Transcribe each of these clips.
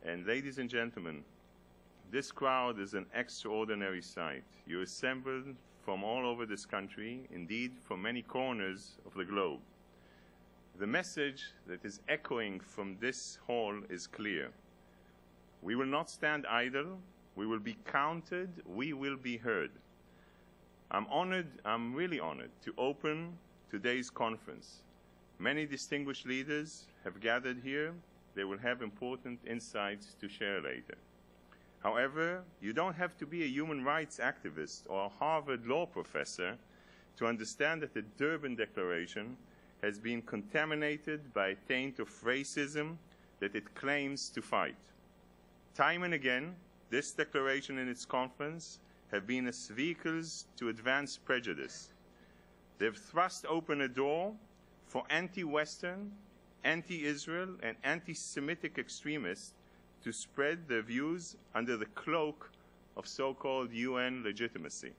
And ladies and gentlemen, this crowd is an extraordinary sight. You assembled from all over this country, indeed from many corners of the globe. The message that is echoing from this hall is clear. We will not stand idle. We will be counted. We will be heard. I'm really honored to open today's conference. Many distinguished leaders have gathered here. They will have important insights to share later. However, you don't have to be a human rights activist or a Harvard law professor to understand that the Durban Declaration has been contaminated by a taint of racism that it claims to fight. Time and again, this declaration and its conference have been as vehicles to advance prejudice. They've thrust open a door for anti-Western, anti-Israel, and anti-Semitic extremists to spread their views under the cloak of so-called UN legitimacy.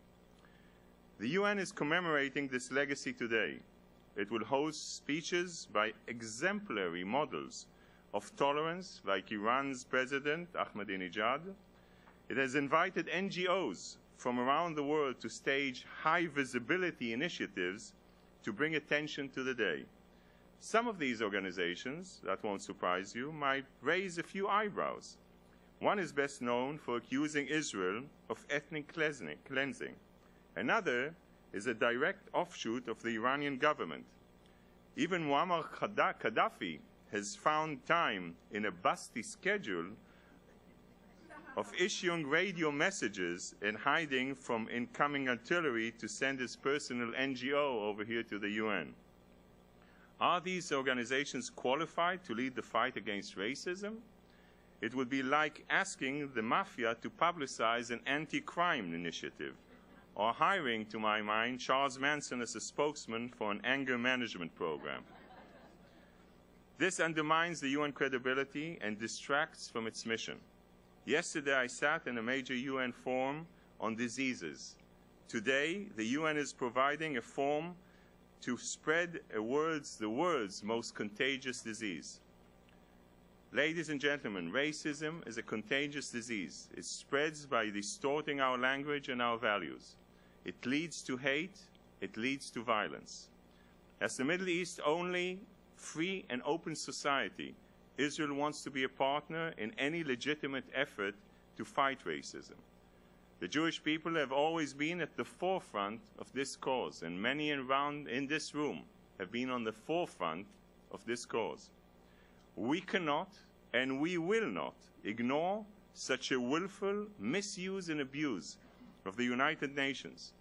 The UN is commemorating this legacy today. It will host speeches by exemplary models of tolerance, like Iran's President Ahmadinejad. It has invited NGOs from around the world to stage high-visibility initiatives to bring attention to the day. Some of these organizations, that won't surprise you, might raise a few eyebrows. One is best known for accusing Israel of ethnic cleansing. Another is a direct offshoot of the Iranian government. Even Muammar Gaddafi has found time in a busty schedule of issuing radio messages and hiding from incoming artillery to send his personal NGO over here to the UN. Are these organizations qualified to lead the fight against racism? It would be like asking the mafia to publicize an anti-crime initiative, or hiring, to my mind, Charles Manson as a spokesman for an anger management program. This undermines the UN credibility and distracts from its mission. Yesterday, I sat in a major UN forum on diseases. Today, the UN is providing a forum to spread the world's most contagious disease. Ladies and gentlemen, racism is a contagious disease. It spreads by distorting our language and our values. It leads to hate. It leads to violence. As the Middle East's only free and open society, Israel wants to be a partner in any legitimate effort to fight racism. The Jewish people have always been at the forefront of this cause, and many around in this room have been on the forefront of this cause. We cannot and we will not ignore such a willful misuse and abuse of the United Nations.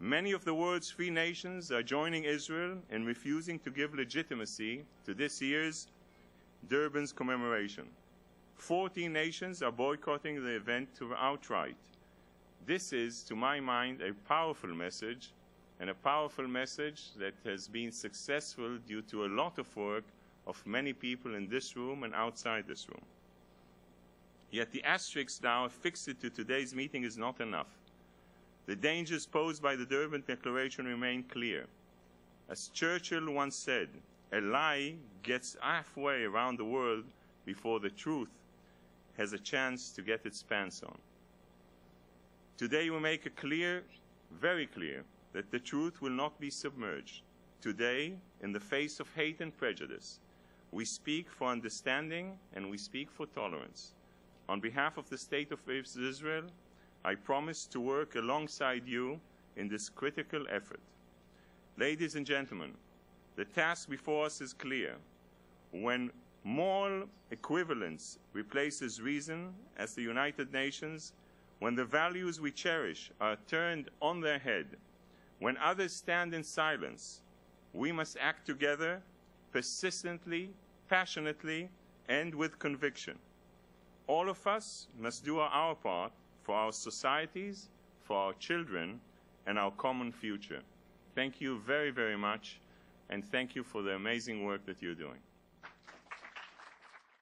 Many of the world's free nations are joining Israel in refusing to give legitimacy to this year's Durban's commemoration. 14 nations are boycotting the event outright. This is, to my mind, a powerful message, and a powerful message that has been successful due to a lot of work of many people in this room and outside this room. Yet the asterisk now affixed to today's meeting is not enough. The dangers posed by the Durban Declaration remain clear. As Churchill once said, a lie gets halfway around the world before the truth has a chance to get its pants on. Today we make it clear, very clear, that the truth will not be submerged. Today, in the face of hate and prejudice, we speak for understanding and we speak for tolerance. On behalf of the State of Israel, I promise to work alongside you in this critical effort. Ladies and gentlemen, the task before us is clear. When moral equivalence replaces reason as the United Nations, when the values we cherish are turned on their head, when others stand in silence, we must act together, persistently, passionately, and with conviction. All of us must do our part for our societies, for our children, and our common future. Thank you very, very much, and thank you for the amazing work that you're doing.